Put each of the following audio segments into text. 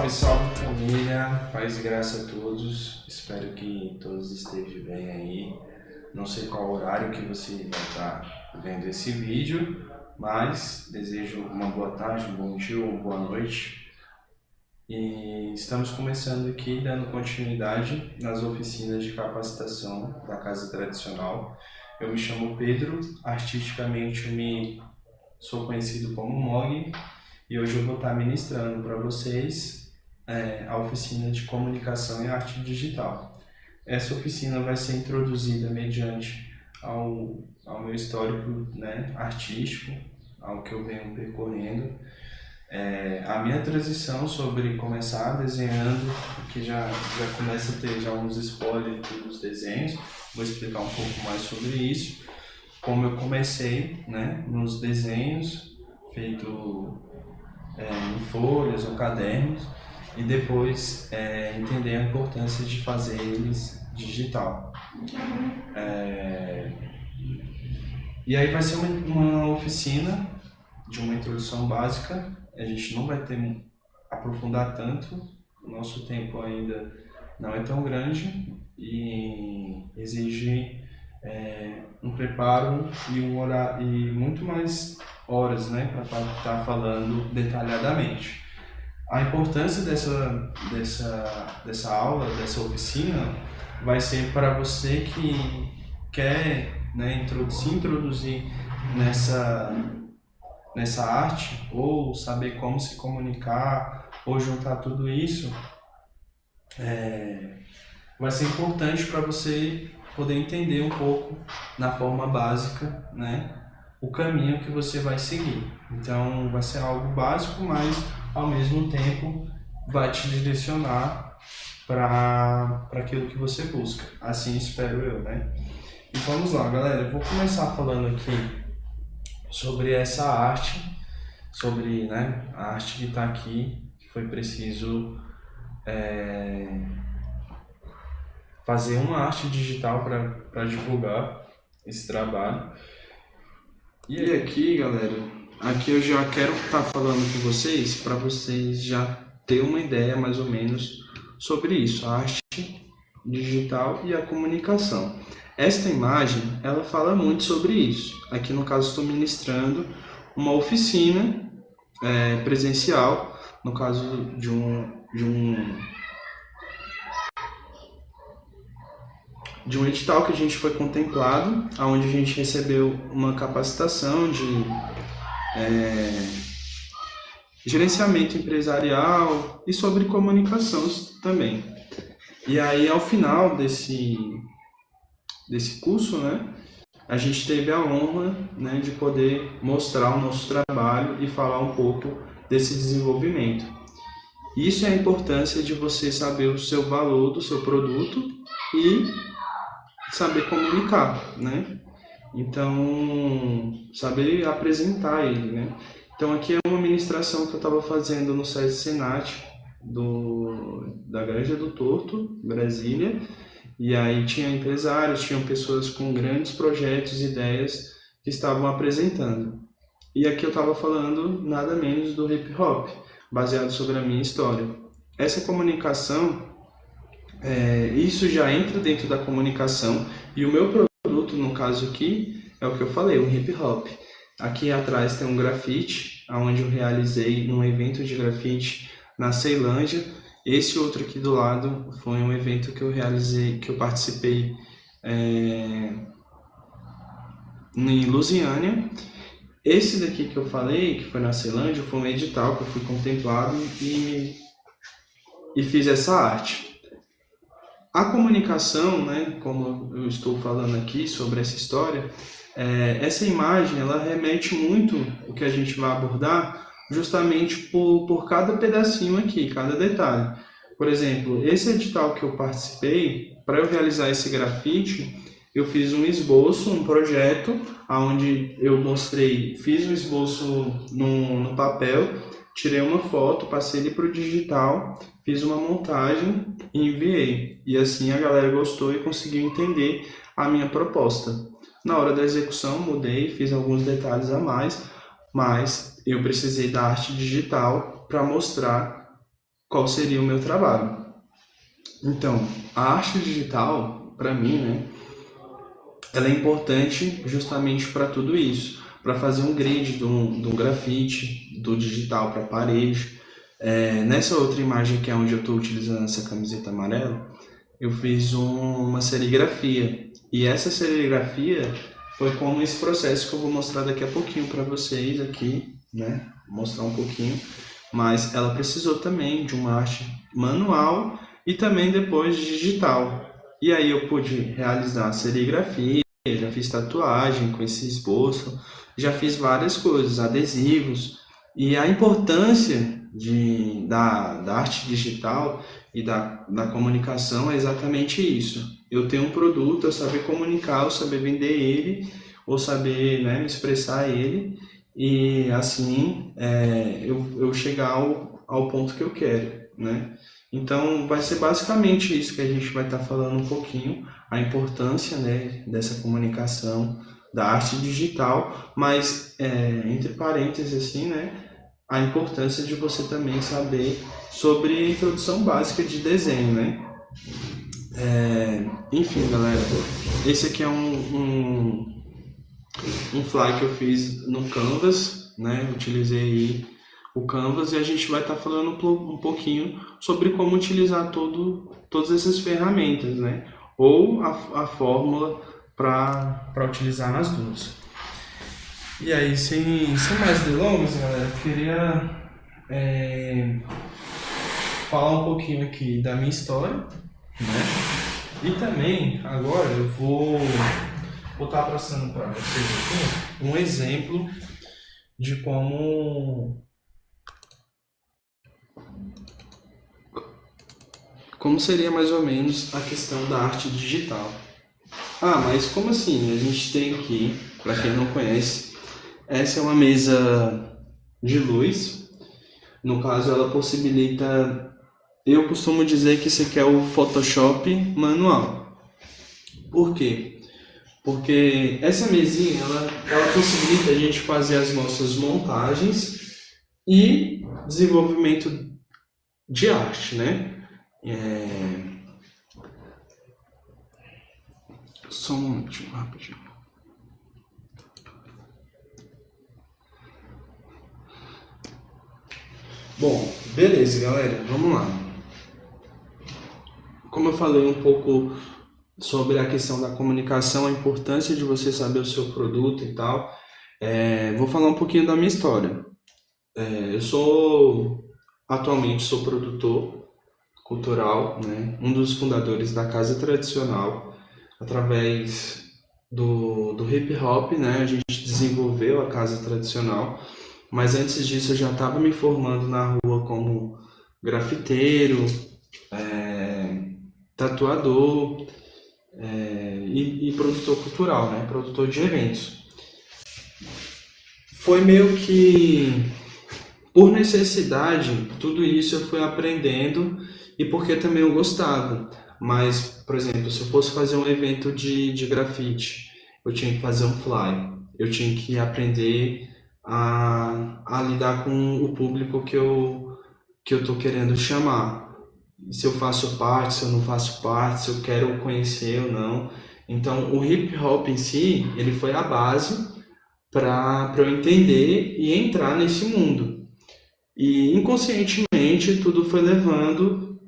Salve, salve família, paz e graça a todos, espero que todos estejam bem aí. Não sei qual horário que você vai estar vendo esse vídeo, mas desejo uma boa tarde, um bom dia ou uma boa noite. E estamos começando aqui dando continuidade nas oficinas de capacitação da Casa Tradicional. Eu me chamo Pedro, artisticamente sou conhecido como Mog, e hoje eu vou estar ministrando para vocês a oficina de comunicação e arte digital. Essa oficina vai ser introduzida mediante ao meu histórico, artístico, ao que eu venho percorrendo. A minha transição sobre começar desenhando, que já começa a ter já uns spoilers dos desenhos, vou explicar um pouco mais sobre isso, como eu comecei nos desenhos feito em folhas ou cadernos, e depois entender a importância de fazer eles digital. E aí vai ser uma oficina de uma introdução básica. A gente não vai aprofundar tanto, o nosso tempo ainda não é tão grande e exige um preparo e um horário e muito mais horas para estar falando detalhadamente. A importância dessa aula, dessa oficina, vai ser para você que quer se introduzir nessa arte, ou saber como se comunicar, ou juntar tudo isso. Vai ser importante para você poder entender um pouco, na forma básica, o caminho que você vai seguir. Então, vai ser algo básico, mas, ao mesmo tempo, vai te direcionar para aquilo que você busca. Assim espero eu, E vamos lá, galera. Eu vou começar falando aqui sobre essa arte, sobre a arte que está aqui, que foi preciso fazer uma arte digital para divulgar esse trabalho. E aqui, galera, aqui eu já quero estar falando com vocês, para vocês já terem uma ideia mais ou menos sobre isso, a arte digital e a comunicação. Esta imagem, ela fala muito sobre isso. Aqui no caso estou ministrando uma oficina presencial, no caso de um edital que a gente foi contemplado, onde a gente recebeu uma capacitação de gerenciamento empresarial e sobre comunicação também. E aí, ao final desse curso, a gente teve a honra de poder mostrar o nosso trabalho e falar um pouco desse desenvolvimento. Isso é a importância de você saber o seu valor do seu produto e saber comunicar, Então, saber apresentar ele, Então, aqui é uma ministração que eu estava fazendo no SESI Senat, da Granja do Torto, Brasília, e aí tinha empresários, tinham pessoas com grandes projetos, ideias que estavam apresentando. E aqui eu estava falando nada menos do hip hop, baseado sobre a minha história. Essa comunicação, isso já entra dentro da comunicação, e o meu produto, no caso aqui, é o que eu falei, o hip hop. Aqui atrás tem um grafite, onde eu realizei um evento de grafite na Ceilândia. Esse outro aqui do lado foi um evento que eu realizei, que eu participei em Lusiânia. Esse daqui que eu falei, que foi na Ceilândia, foi um edital que eu fui contemplado e fiz essa arte. A comunicação, como eu estou falando aqui sobre essa história, essa imagem, ela remete muito o que a gente vai abordar justamente por cada pedacinho aqui, cada detalhe. Por exemplo, esse edital que eu participei, para eu realizar esse grafite, eu fiz um esboço, um projeto, onde eu fiz um esboço no papel, tirei uma foto, passei ele para o digital, fiz uma montagem e enviei. E assim a galera gostou e conseguiu entender a minha proposta. Na hora da execução, mudei, fiz alguns detalhes a mais, mas eu precisei da arte digital para mostrar qual seria o meu trabalho. Então, a arte digital, para mim, né, ela é importante justamente para tudo isso, para fazer um grid de um grafite, do digital para a parede. Nessa outra imagem que é onde eu estou utilizando essa camiseta amarela, eu fiz uma serigrafia. E essa serigrafia foi como esse processo que eu vou mostrar daqui a pouquinho para vocês aqui, né? Mostrar um pouquinho. Mas ela precisou também de uma arte manual e também depois digital. E aí eu pude realizar a serigrafia, já fiz tatuagem com esse esboço, já fiz várias coisas, adesivos. E a importância da arte digital e da comunicação é exatamente isso. Eu tenho um produto, eu saber comunicar, eu saber vender ele, ou saber, né, me expressar ele, e assim eu chegar ao ponto que eu quero, né? Então vai ser basicamente isso que a gente vai estar falando um pouquinho, a importância, né, dessa comunicação, da arte digital, mas entre parênteses assim, né, a importância de você também saber sobre a introdução básica de desenho, né? Enfim, galera, esse aqui é um fly que eu fiz no Canvas, né? Utilizei aí o Canvas e a gente vai estar falando um pouquinho sobre como utilizar todas essas ferramentas, né? Ou a fórmula para utilizar nas duas. E aí, sem mais delongas, galera, eu queria falar um pouquinho aqui da minha história, né? E também, agora, eu vou estar passando para vocês aqui um exemplo de como seria mais ou menos a questão da arte digital. Ah, mas como assim? A gente tem aqui, para quem não conhece, essa é uma mesa de luz. No caso, ela possibilita... Eu costumo dizer que esse aqui é o Photoshop manual. Por quê? Porque essa mesinha, ela possibilita a gente fazer as nossas montagens e desenvolvimento de arte, né? Só um momentinho, rapidinho. Bom, beleza, galera, vamos lá. Como eu falei um pouco sobre a questão da comunicação, a importância de você saber o seu produto e tal, vou falar um pouquinho da minha história. Atualmente sou produtor cultural, né? Um dos fundadores da Casa Tradicional, através do hip hop, né? A gente desenvolveu a Casa Tradicional, mas antes disso eu já estava me formando na rua como grafiteiro, tatuador e produtor cultural, né? Produtor de eventos. Foi meio que por necessidade, tudo isso eu fui aprendendo e porque também eu gostava. Mas, por exemplo, se eu fosse fazer um evento de grafite, eu tinha que fazer um fly, eu tinha que aprender a lidar com o público que eu estou querendo chamar. Se eu faço parte, se eu não faço parte, se eu quero conhecer ou não. Então, o hip hop em si, ele foi a base para eu entender e entrar nesse mundo. E inconscientemente tudo foi levando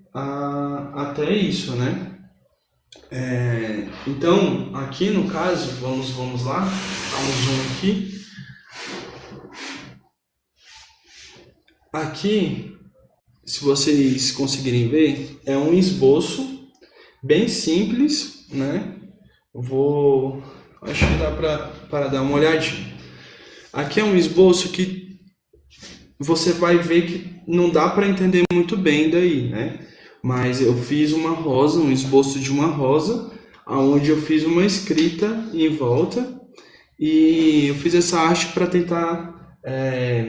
até isso, né? Então, aqui no caso, vamos lá, dá um zoom aqui. Aqui, se vocês conseguirem ver, é um esboço bem simples, né? Acho que dá para dar uma olhadinha. Aqui é um esboço que você vai ver que não dá para entender muito bem daí, né? Mas eu fiz uma rosa, um esboço de uma rosa, onde eu fiz uma escrita em volta e eu fiz essa arte para tentar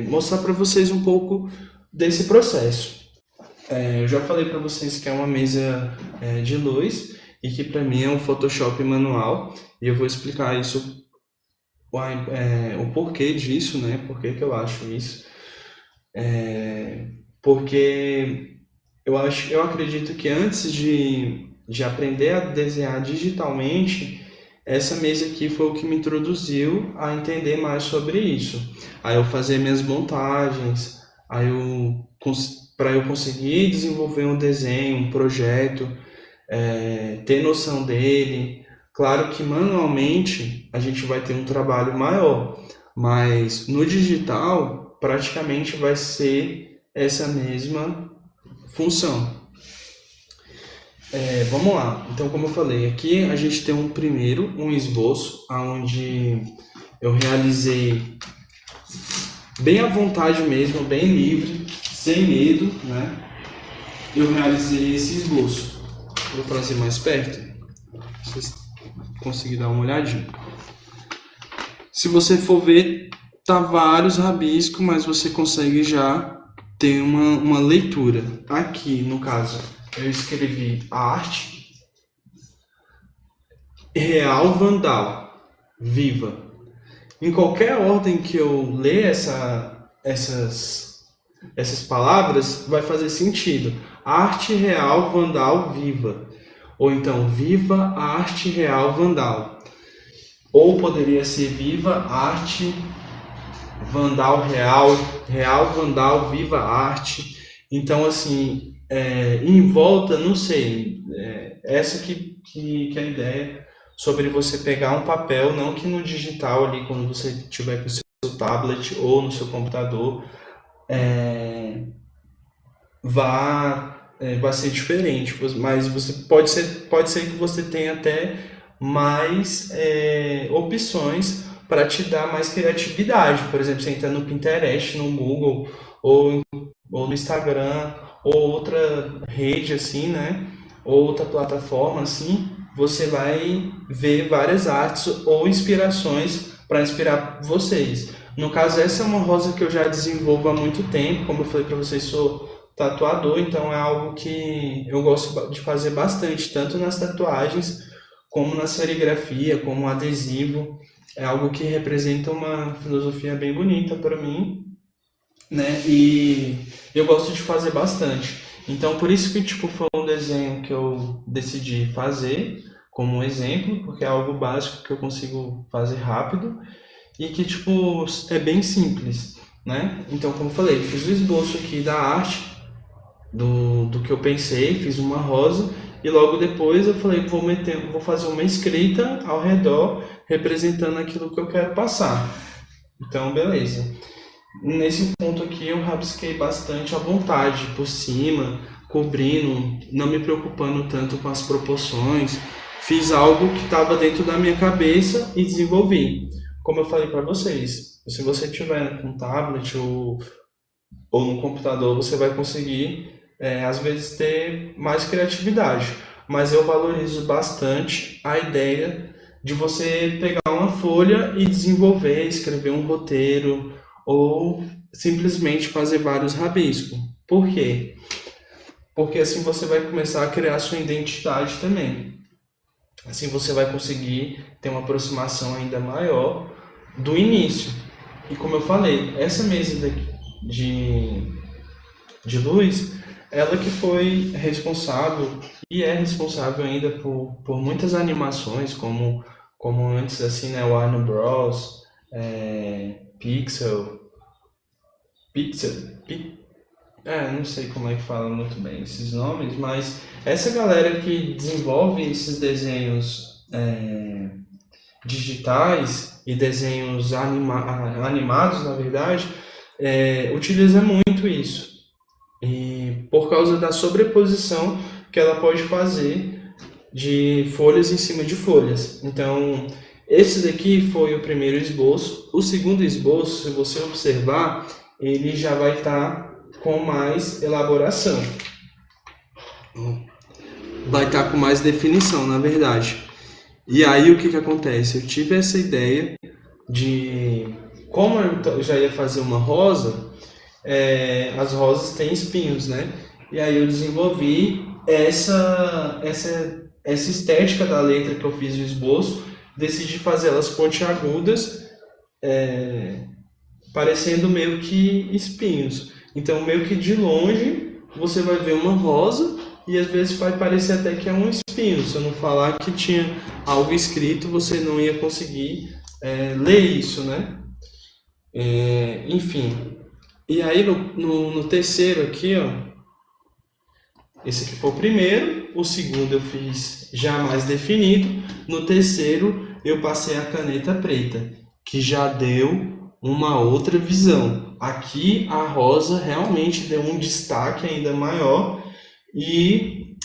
mostrar para vocês um pouco desse processo. Eu já falei para vocês que é uma mesa de luz e que para mim é um Photoshop manual e eu vou explicar isso, o porquê disso, né? Por que eu acho isso. Porque eu acredito que antes de aprender a desenhar digitalmente, essa mesa aqui foi o que me introduziu a entender mais sobre isso. Aí eu fazer minhas montagens, aí para eu conseguir desenvolver um desenho, um projeto, ter noção dele. Claro que manualmente a gente vai ter um trabalho maior, mas no digital praticamente vai ser essa mesma função. Vamos lá. Então, como eu falei, aqui a gente tem um esboço, onde eu realizei bem à vontade mesmo, bem livre, sem medo, né? Eu realizei esse esboço. Vou trazer mais perto, vocês conseguirem dar uma olhadinha. Se você for ver, tá vários rabiscos, mas você consegue já ter uma leitura. Aqui, no caso, eu escrevi arte real vandal, viva. Em qualquer ordem que eu ler essas palavras, vai fazer sentido. Arte real vandal viva. Ou então, viva a arte real vandal. Ou poderia ser viva arte vandal real, real vandal, viva arte. Então, assim, em volta, não sei, essa que é a ideia sobre você pegar um papel, não que no digital ali, quando você tiver com o seu tablet ou no seu computador, vai ser diferente, mas você pode ser que você tenha até mais opções para te dar mais criatividade. Por exemplo, você entra no Pinterest, no Google ou no Instagram ou outra rede assim, né? Ou outra plataforma assim, você vai ver várias artes ou inspirações para inspirar vocês. No caso, essa é uma rosa que eu já desenvolvo há muito tempo, como eu falei para vocês, sou tatuador, então é algo que eu gosto de fazer bastante, tanto nas tatuagens, como na serigrafia, como adesivo. É algo que representa uma filosofia bem bonita para mim, né? E eu gosto de fazer bastante. Então, por isso que tipo foi um desenho que eu decidi fazer como um exemplo, porque é algo básico que eu consigo fazer rápido e que tipo é bem simples, né? Então, como eu falei, fiz o esboço aqui da arte do que eu pensei, fiz uma rosa e logo depois eu falei, vou fazer uma escrita ao redor representando aquilo que eu quero passar. Então, beleza. Nesse ponto aqui eu rabisquei bastante à vontade, por cima, cobrindo, não me preocupando tanto com as proporções. Fiz algo que estava dentro da minha cabeça e desenvolvi. Como eu falei para vocês, se você tiver com tablet ou no computador, você vai conseguir, às vezes, ter mais criatividade. Mas eu valorizo bastante a ideia de você pegar uma folha e desenvolver, escrever um roteiro ou simplesmente fazer vários rabiscos. Por quê? Porque assim você vai começar a criar sua identidade também. Assim você vai conseguir ter uma aproximação ainda maior do início. E como eu falei, essa mesa daqui de luz, ela que foi responsável e é responsável ainda por muitas animações, como antes assim, né, Warner Bros, Pixel, não sei como é que fala muito bem esses nomes, mas essa galera que desenvolve esses desenhos digitais e desenhos animados, na verdade, utiliza muito isso. E por causa da sobreposição que ela pode fazer de folhas em cima de folhas. Então, esse daqui foi o primeiro esboço. O segundo esboço, se você observar, ele já vai estar com mais elaboração. Vai estar com mais definição, na verdade. E aí o que acontece? Eu tive essa ideia de, como eu já ia fazer uma rosa, as rosas têm espinhos, né? E aí eu desenvolvi essa estética da letra que eu fiz o esboço, decidi fazer elas pontiagudas, parecendo meio que espinhos. Então, meio que de longe, você vai ver uma rosa e às vezes vai parecer até que é um espinho. Se eu não falar que tinha algo escrito, você não ia conseguir ler isso, né? Enfim. E aí no terceiro aqui, ó, esse aqui foi o primeiro, o segundo eu fiz já mais definido, no terceiro eu passei a caneta preta, que já deu uma outra visão. Aqui a rosa realmente deu um destaque ainda maior e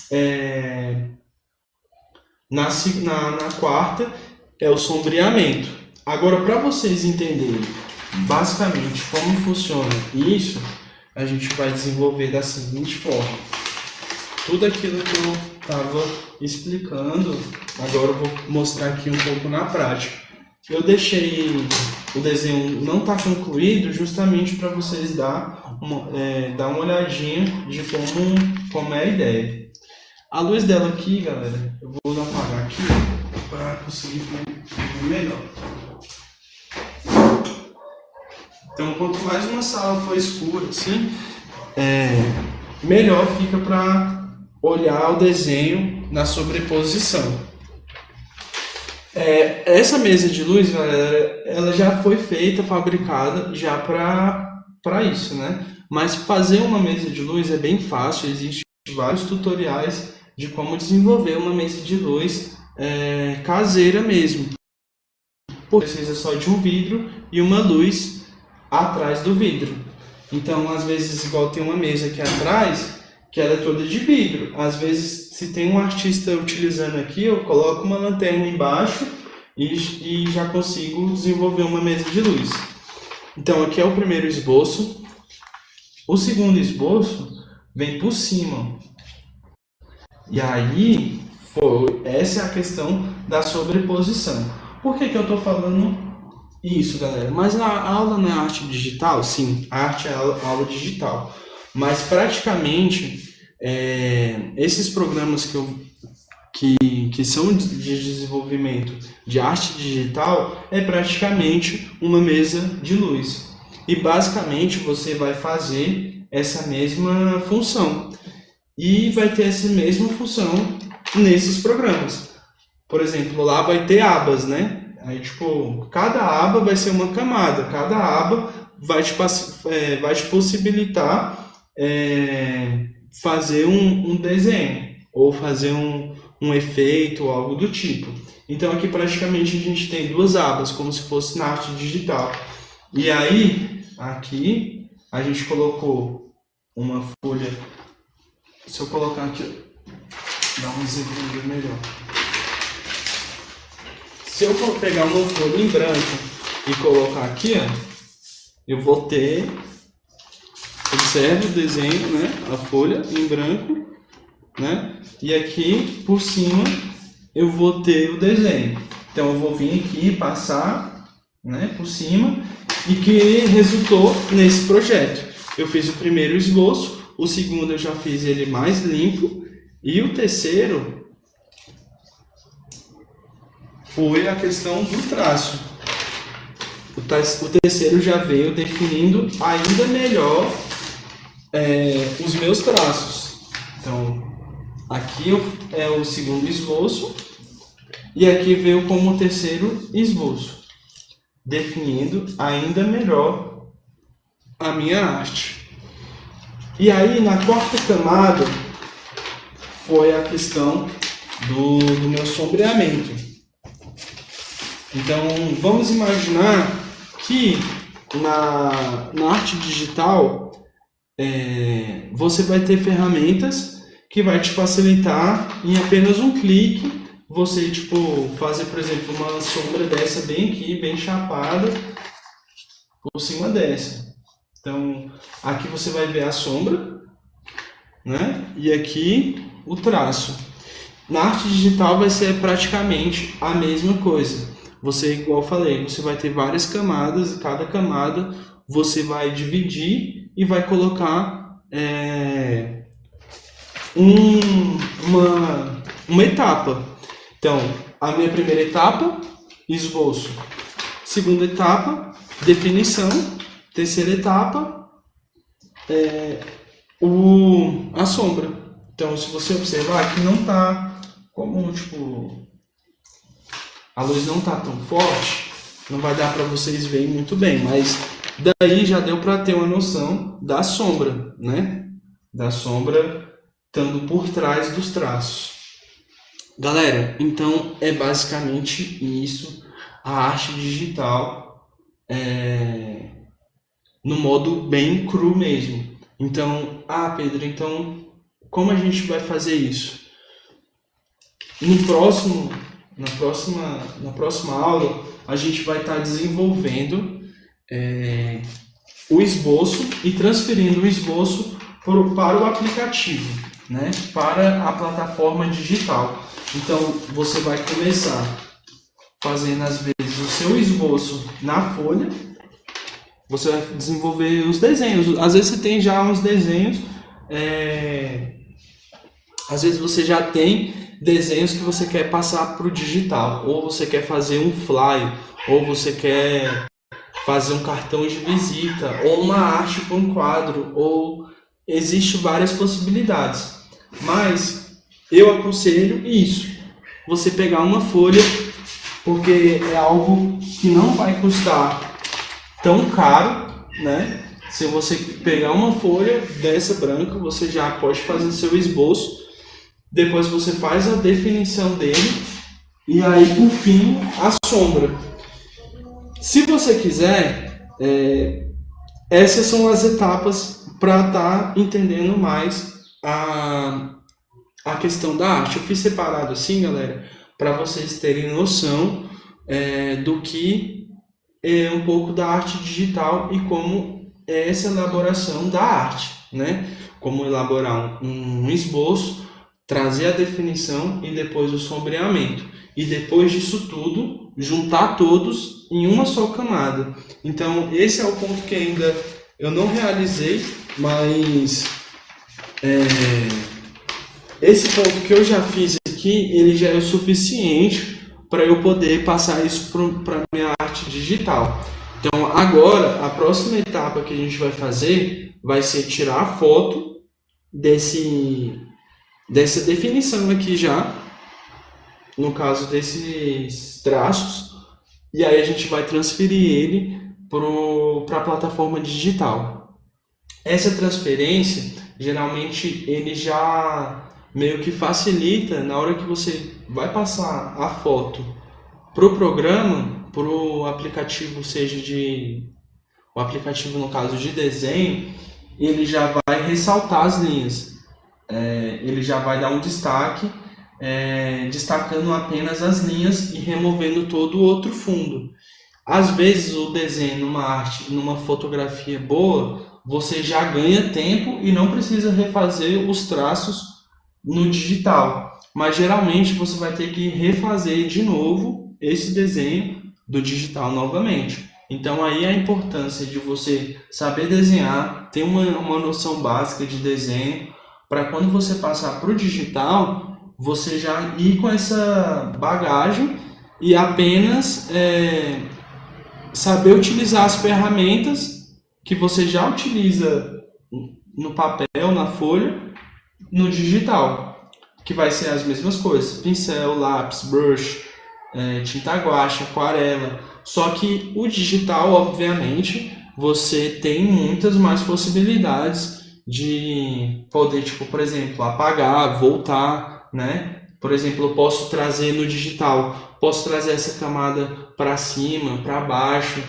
na quarta é o sombreamento. Agora, para vocês entenderem basicamente como funciona isso, a gente vai desenvolver da seguinte forma. Tudo aquilo que eu estava explicando, agora eu vou mostrar aqui um pouco na prática. Eu deixei o desenho não tá concluído justamente para vocês dar uma olhadinha de como é a ideia. A luz dela aqui, galera, eu vou apagar aqui para conseguir ver melhor. Então, quanto mais uma sala for escura, assim, melhor fica para olhar o desenho na sobreposição. Essa mesa de luz, galera, ela já foi feita, fabricada já para isso, né? Mas fazer uma mesa de luz é bem fácil, existem vários tutoriais de como desenvolver uma mesa de luz caseira mesmo. Precisa só de um vidro e uma luz atrás do vidro. Então, às vezes, igual tem uma mesa aqui atrás, que ela é toda de vidro. Às vezes, se tem um artista utilizando aqui, eu coloco uma lanterna embaixo e já consigo desenvolver uma mesa de luz. Então, aqui é o primeiro esboço. O segundo esboço vem por cima. E aí, essa é a questão da sobreposição. Por que eu estou falando isso, galera? Mas a aula não é arte digital? Sim, a arte é aula digital. Mas praticamente, esses programas que são de desenvolvimento de arte digital é praticamente uma mesa de luz. E basicamente você vai fazer essa mesma função. E vai ter essa mesma função nesses programas. Por exemplo, lá vai ter abas, né? Aí, tipo, cada aba vai ser uma camada. Cada aba vai te possibilitar fazer um desenho ou fazer um efeito ou algo do tipo. Então, aqui praticamente a gente tem duas abas, como se fosse na arte digital. E aí, aqui, a gente colocou uma folha. Se eu colocar aqui, dá um exemplo melhor. Se eu pegar uma folha em branco e colocar aqui, ó, eu vou ter, observe o desenho, né, a folha em branco, né, e aqui por cima eu vou ter o desenho. Então eu vou vir aqui passar, né, por cima, e que resultou nesse projeto. Eu fiz o primeiro esboço, o segundo eu já fiz ele mais limpo, e o terceiro foi a questão do traço. O terceiro já veio definindo ainda melhor os meus traços. Então, aqui é o segundo esboço e aqui veio como o terceiro esboço, definindo ainda melhor a minha arte. E aí, na quarta camada, foi a questão do meu sombreamento. Então, vamos imaginar que na arte digital você vai ter ferramentas que vai te facilitar em apenas um clique você fazer, por exemplo, uma sombra dessa bem aqui, bem chapada, por cima dessa. Então, aqui você vai ver a sombra, né? E aqui o traço. Na arte digital vai ser praticamente a mesma coisa. Você, igual eu falei, você vai ter várias camadas e cada camada você vai dividir e vai colocar uma etapa. Então, a minha primeira etapa, esboço. Segunda etapa, definição. Terceira etapa, o a sombra. Então, se você observar aqui não tá, como tipo, a luz não tá tão forte, não vai dar para vocês verem muito bem, mas daí já deu para ter uma noção da sombra, né? Da sombra estando por trás dos traços. Galera, então é basicamente isso, a arte digital no modo bem cru mesmo. Então, Pedro, então como a gente vai fazer isso? Na próxima aula, a gente vai estar desenvolvendo o esboço e transferindo o esboço para o aplicativo, né? Para a plataforma digital. Então, você vai começar fazendo, às vezes, o seu esboço na folha. Você vai desenvolver os desenhos. Às vezes, você tem já uns desenhos. Às vezes, você já tem desenhos que você quer passar para o digital. Ou você quer fazer um flyer. Ou você quer fazer um cartão de visita. Ou uma arte para um quadro. Ou existem várias possibilidades. Mas eu aconselho isso, você pegar uma folha, porque é algo que não vai custar tão caro, né? Se você pegar uma folha dessa branca, você já pode fazer seu esboço, depois você faz a definição dele, e aí por fim a sombra. Se você quiser, essas são as etapas para estar entendendo mais a questão da arte. Eu fiz separado assim, galera, para vocês terem noção do que é um pouco da arte digital e como é essa elaboração da arte, né? Como elaborar um esboço, trazer a definição e depois o sombreamento. E depois disso tudo, juntar todos em uma só camada. Então, esse é o ponto que ainda eu não realizei, mas esse ponto que eu já fiz aqui, ele já é o suficiente para eu poder passar isso para minha arte digital. Então agora, a próxima etapa que a gente vai fazer vai ser tirar a foto dessa definição aqui já, no caso desses traços, e aí a gente vai transferir ele para a plataforma digital. Essa transferência, geralmente, ele já meio que facilita na hora que você vai passar a foto pro programa, pro aplicativo, seja o aplicativo no caso de desenho, ele já vai ressaltar as linhas, ele já vai dar um destaque, destacando apenas as linhas e removendo todo o outro fundo. Às vezes o desenho numa arte, numa fotografia boa, você já ganha tempo e não precisa refazer os traços no digital, mas geralmente você vai ter que refazer de novo esse desenho do digital novamente. Então aí a importância de você saber desenhar, ter uma noção básica de desenho, para quando você passar para o digital, você já ir com essa bagagem e apenas saber utilizar as ferramentas que você já utiliza no papel, na folha, no digital, que vai ser as mesmas coisas: pincel, lápis, brush, tinta guache, aquarela. Só que o digital, obviamente, você tem muitas mais possibilidades de poder, tipo, por exemplo, apagar, voltar, né? Por exemplo, eu posso trazer no digital, posso trazer essa camada para cima, para baixo,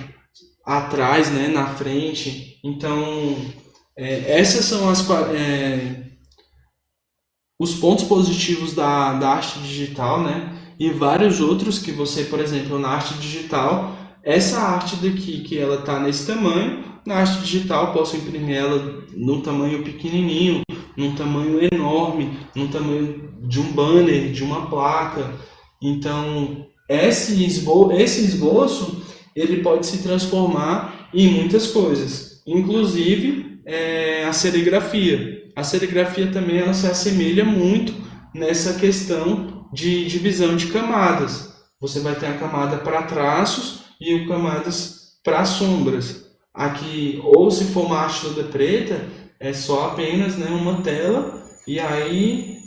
atrás, né, na frente. Então, essas são os pontos positivos da arte digital, né? E vários outros que você, por exemplo, na arte digital, essa arte daqui, que ela está nesse tamanho, na arte digital eu posso imprimir ela num tamanho pequenininho, num tamanho enorme, num tamanho de um banner, de uma placa. Então, esse esboço, ele pode se transformar em muitas coisas, inclusive a serigrafia. A serigrafia também ela se assemelha muito nessa questão de divisão de camadas. Você vai ter a camada para traços e o camadas para sombras. Aqui, ou se for uma arte toda preta, é só apenas, né, uma tela e aí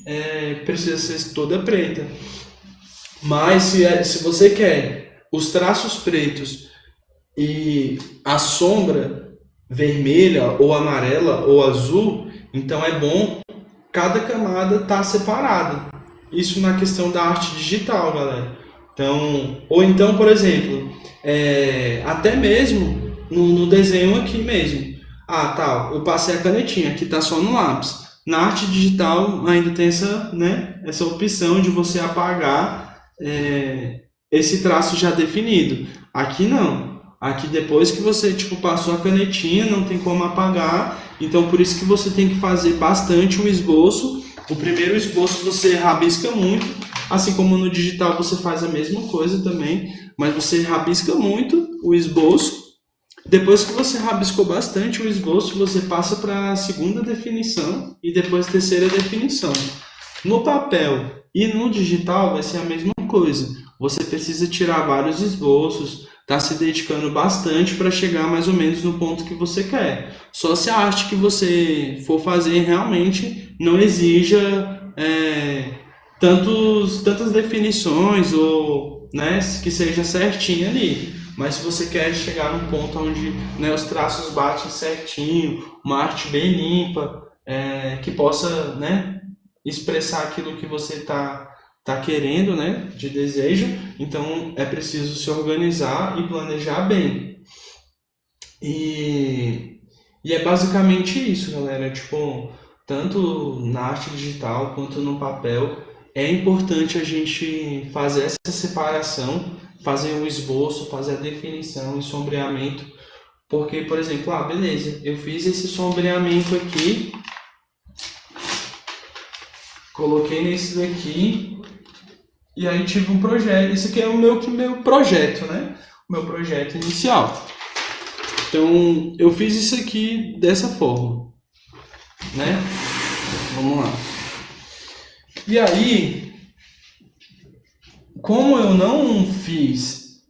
precisa ser toda preta. Mas se você quer os traços pretos e a sombra vermelha ou amarela ou azul, então é bom cada camada estar separada. Isso na questão da arte digital, galera. Então, ou então, por exemplo, até mesmo no desenho aqui mesmo. Ah, tá, eu passei a canetinha, aqui tá só no lápis. Na arte digital ainda tem essa, né, essa opção de você apagar esse traço já definido. Aqui não. Aqui depois que você tipo passou a canetinha, não tem como apagar. Então por isso que você tem que fazer bastante o esboço. O primeiro esboço você rabisca muito, assim como no digital você faz a mesma coisa também, mas você rabisca muito o esboço. Depois que você rabiscou bastante o esboço, você passa para a segunda definição e depois a terceira definição. No papel e no digital vai ser a mesma coisa. Você precisa tirar vários esboços, tá se dedicando bastante para chegar mais ou menos no ponto que você quer. Só se a arte que você for fazer realmente não exija tantas definições ou, né, que seja certinho ali. Mas se você quer chegar num ponto onde, né, os traços batem certinho, uma arte bem limpa, que possa, né, expressar aquilo que você tá querendo, né, de desejo, então é preciso se organizar e planejar bem. E é basicamente isso, galera. Tipo, tanto na arte digital quanto no papel, é importante a gente fazer essa separação, fazer o esboço, fazer a definição e sombreamento, porque, por exemplo, beleza, eu fiz esse sombreamento aqui, coloquei nesse daqui, e aí tive um projeto. Esse aqui é o meu projeto, né? O meu projeto inicial. Então, eu fiz isso aqui dessa forma, né? Vamos lá. E aí, como eu não fiz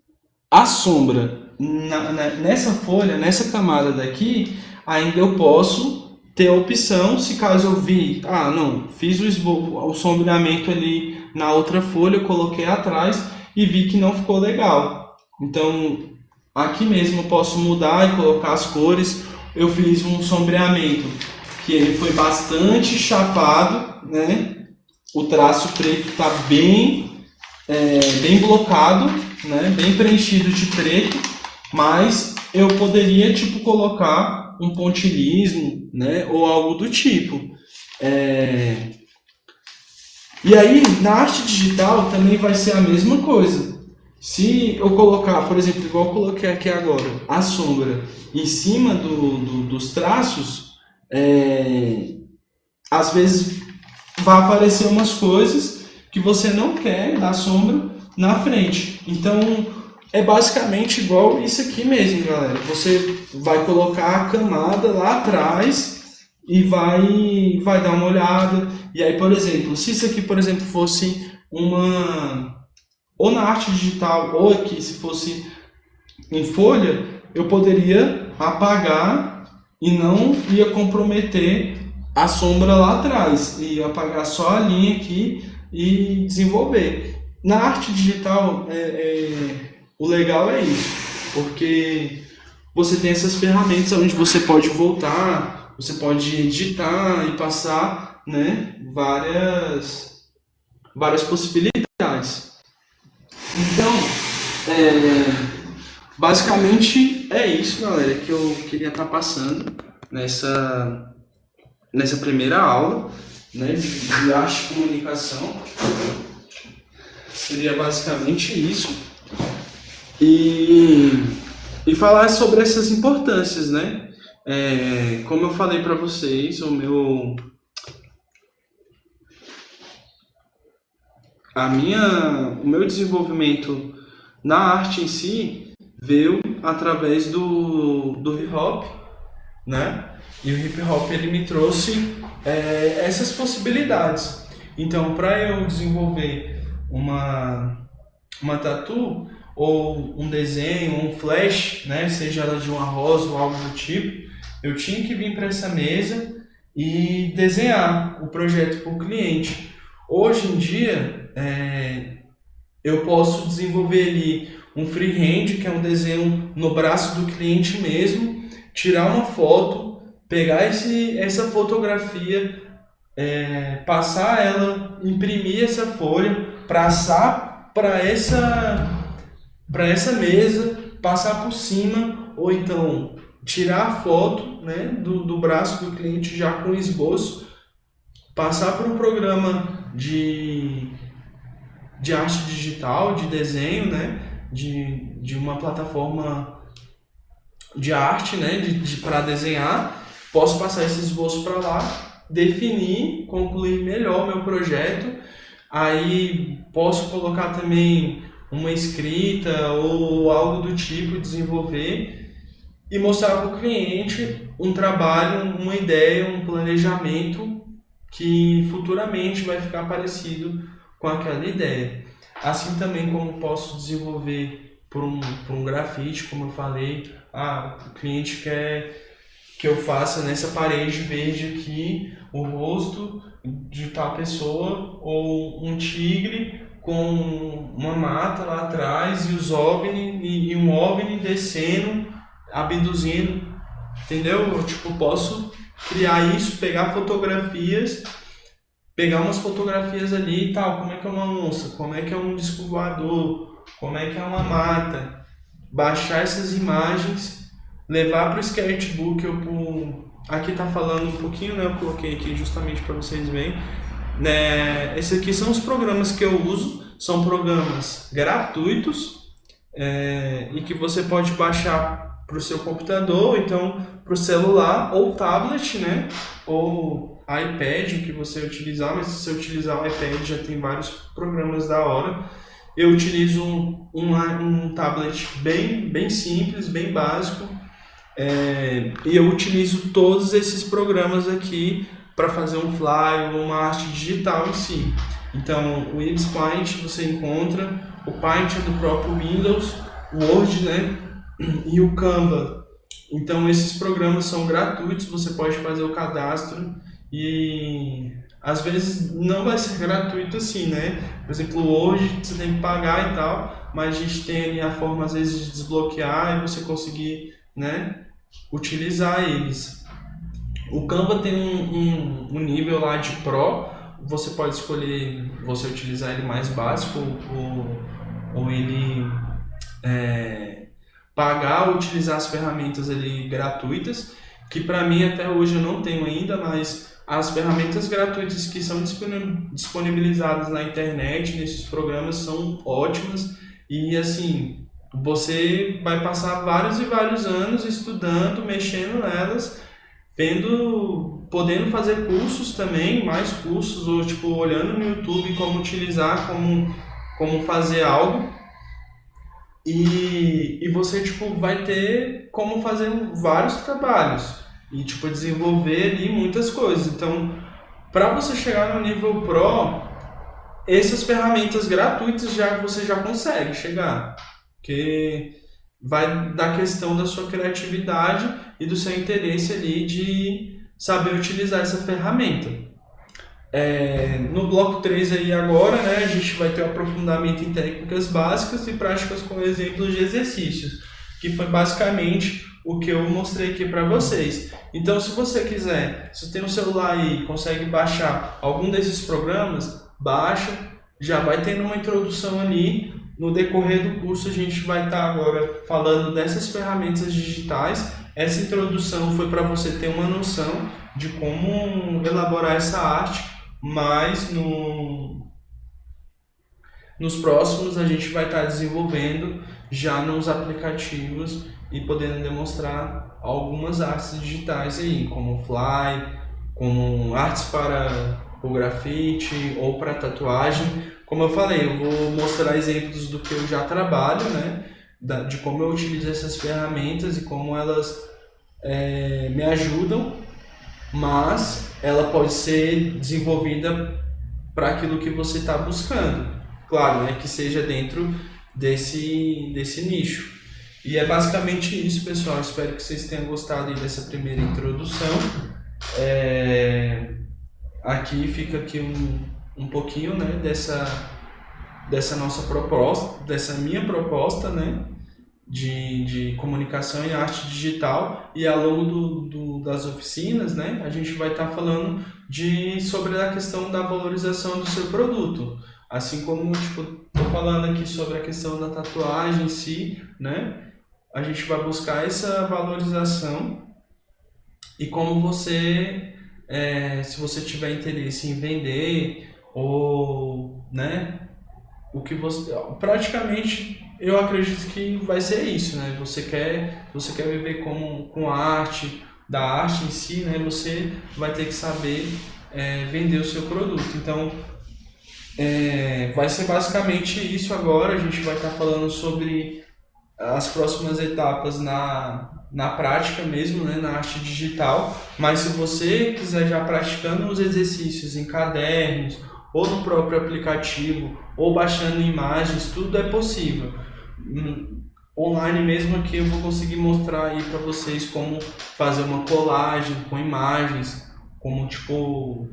a sombra nessa folha, nessa camada daqui, ainda eu posso ter a opção, se caso eu vi, não, fiz o sombreamento ali na outra folha, eu coloquei atrás e vi que não ficou legal. Então, aqui mesmo eu posso mudar e colocar as cores. Eu fiz um sombreamento que ele foi bastante chapado, né? O traço preto está bem blocado, né? Bem preenchido de preto, mas eu poderia tipo colocar um pontilhismo, né? Ou algo do tipo. E aí, na arte digital também vai ser a mesma coisa. Se eu colocar, por exemplo, igual eu coloquei aqui agora, a sombra em cima dos traços, às vezes vai aparecer umas coisas que você não quer da sombra na frente. Então, é basicamente igual isso aqui mesmo, galera. Você vai colocar a camada lá atrás e vai dar uma olhada. E aí, por exemplo, se isso aqui, por exemplo, fosse ou na arte digital, ou aqui, se fosse em folha, eu poderia apagar e não ia comprometer a sombra lá atrás. Ia apagar só a linha aqui e desenvolver. Na arte digital, o legal é isso, porque você tem essas ferramentas onde você pode voltar, você pode editar e passar, né, várias possibilidades. Então, basicamente é isso, galera, que eu queria estar passando nessa primeira aula, né, de arte e comunicação. Seria basicamente isso. E falar sobre essas importâncias, né? Como eu falei para vocês, o meu desenvolvimento na arte em si veio através do hip hop, né? E o hip hop ele me trouxe essas possibilidades. Então, para eu desenvolver uma tatu ou um desenho, um flash, né, seja ela de uma rosa ou algo do tipo, eu tinha que vir para essa mesa e desenhar o projeto para o cliente. Hoje em dia, eu posso desenvolver ali um freehand, que é um desenho no braço do cliente mesmo, tirar uma foto, pegar essa fotografia, passar ela, imprimir essa folha, passar para essa mesa, passar por cima, ou então tirar a foto, né, do braço do cliente já com esboço, passar para um programa de arte digital, de desenho, né, de uma plataforma de arte, né, para desenhar. Posso passar esse esboço para lá, definir, concluir melhor o meu projeto. Aí posso colocar também uma escrita ou algo do tipo, desenvolver e mostrar para o cliente um trabalho, uma ideia, um planejamento que futuramente vai ficar parecido com aquela ideia. Assim também como posso desenvolver por um grafite, como eu falei, o cliente quer que eu faça nessa parede verde aqui o rosto de tal pessoa, ou um tigre com uma mata lá atrás e os OVNI, e um OVNI descendo, abduzindo, entendeu? Eu, posso criar isso, pegar umas fotografias ali e tal, como é que é uma onça, como é que é um disco voador, como é que é uma mata, baixar essas imagens, levar para o sketchbook, aqui tá falando um pouquinho, né, eu coloquei aqui justamente para vocês verem, né, esses aqui são os programas que eu uso, são programas gratuitos, e que você pode baixar para o seu computador, então para o celular ou tablet, né, ou iPad, o que você utilizar, mas se você utilizar o iPad já tem vários programas da hora. Eu utilizo um tablet bem simples, bem básico, e eu utilizo todos esses programas aqui para fazer um fly ou uma arte digital em si. Então, o Ibis Paint você encontra, o Paint é do próprio Windows, o Word, né, e o Canva. Então, esses programas são gratuitos, você pode fazer o cadastro e às vezes não vai ser gratuito assim, né? Por exemplo, o Word você tem que pagar e tal, mas a gente tem ali a forma às vezes de desbloquear e você conseguir, né, utilizar eles. O Canva tem um nível lá de Pro, você pode escolher você utilizar ele mais básico ou ele pagar ou utilizar as ferramentas ali gratuitas, que para mim até hoje eu não tenho ainda, mas as ferramentas gratuitas que são disponibilizadas na internet, nesses programas, são ótimas e assim, você vai passar vários e vários anos estudando, mexendo nelas, podendo fazer cursos também, mais cursos, ou olhando no YouTube como utilizar, como fazer algo, e você vai ter como fazer vários trabalhos e desenvolver ali muitas coisas. Então, para você chegar no nível Pro, essas ferramentas gratuitas você já consegue chegar, porque vai da questão da sua criatividade e do seu interesse ali de saber utilizar essa ferramenta. No bloco 3 aí agora, né, a gente vai ter um aprofundamento em técnicas básicas e práticas com exemplos de exercícios, que foi basicamente o que eu mostrei aqui para vocês. Então, se você quiser, se tem um celular aí e consegue baixar algum desses programas, baixa, já vai tendo uma introdução ali. No decorrer do curso a gente vai estar agora falando dessas ferramentas digitais. Essa introdução foi para você ter uma noção de como elaborar essa arte, mas nos próximos a gente vai estar desenvolvendo já nos aplicativos e podendo demonstrar algumas artes digitais aí, como Fly, como artes para o grafite ou para tatuagem. Como eu falei, eu vou mostrar exemplos do que eu já trabalho, né? De como eu utilizo essas ferramentas e como elas me ajudam, mas ela pode ser desenvolvida para aquilo que você está buscando. Claro, né? Que seja dentro desse nicho. E é basicamente isso, pessoal. Espero que vocês tenham gostado aí dessa primeira introdução. Aqui fica aqui um pouquinho, né, dessa nossa proposta, dessa minha proposta, né, de comunicação e arte digital, e ao longo das oficinas, né, a gente vai estar falando sobre a questão da valorização do seu produto, assim como, tipo, tô falando aqui sobre a questão da tatuagem em si, né, a gente vai buscar essa valorização e como você, se você tiver interesse em vender ou, né, o que você praticamente eu acredito que vai ser isso, né? Você quer viver com a arte, da arte em si, né? Você vai ter que saber vender o seu produto. Então, vai ser basicamente isso agora. A gente vai estar falando sobre as próximas etapas na prática mesmo, né? Na arte digital. Mas se você quiser já praticando os exercícios em cadernos, ou no próprio aplicativo, ou baixando imagens, tudo é possível. Online mesmo aqui eu vou conseguir mostrar aí para vocês como fazer uma colagem com imagens, como tipo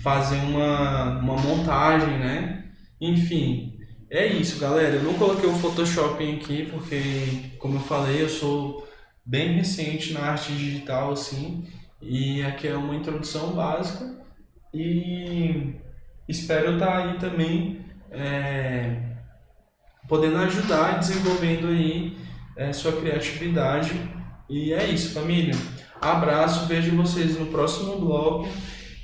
fazer uma montagem, né? Enfim, é isso, galera. Eu não coloquei o Photoshop aqui porque, como eu falei, eu sou bem recente na arte digital, assim, e aqui é uma introdução básica e espero estar aí também podendo ajudar, desenvolvendo aí sua criatividade. E é isso, família. Abraço, vejo vocês no próximo bloco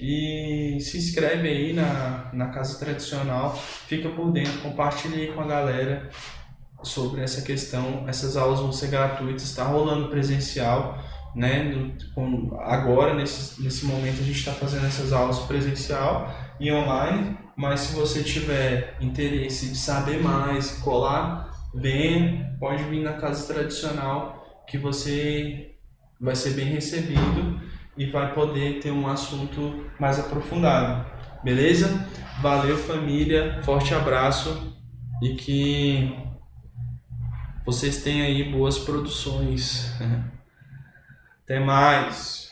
e se inscreve aí na Casa Tradicional, fica por dentro, compartilha aí com a galera sobre essa questão. Essas aulas vão ser gratuitas, está rolando presencial, né? Agora, nesse momento, a gente está fazendo essas aulas presencial e online, mas se você tiver interesse de saber mais, colar, venha, pode vir na Casa Tradicional, que você vai ser bem recebido e vai poder ter um assunto mais aprofundado, beleza? Valeu, família, forte abraço e que vocês tenham aí boas produções. Até mais!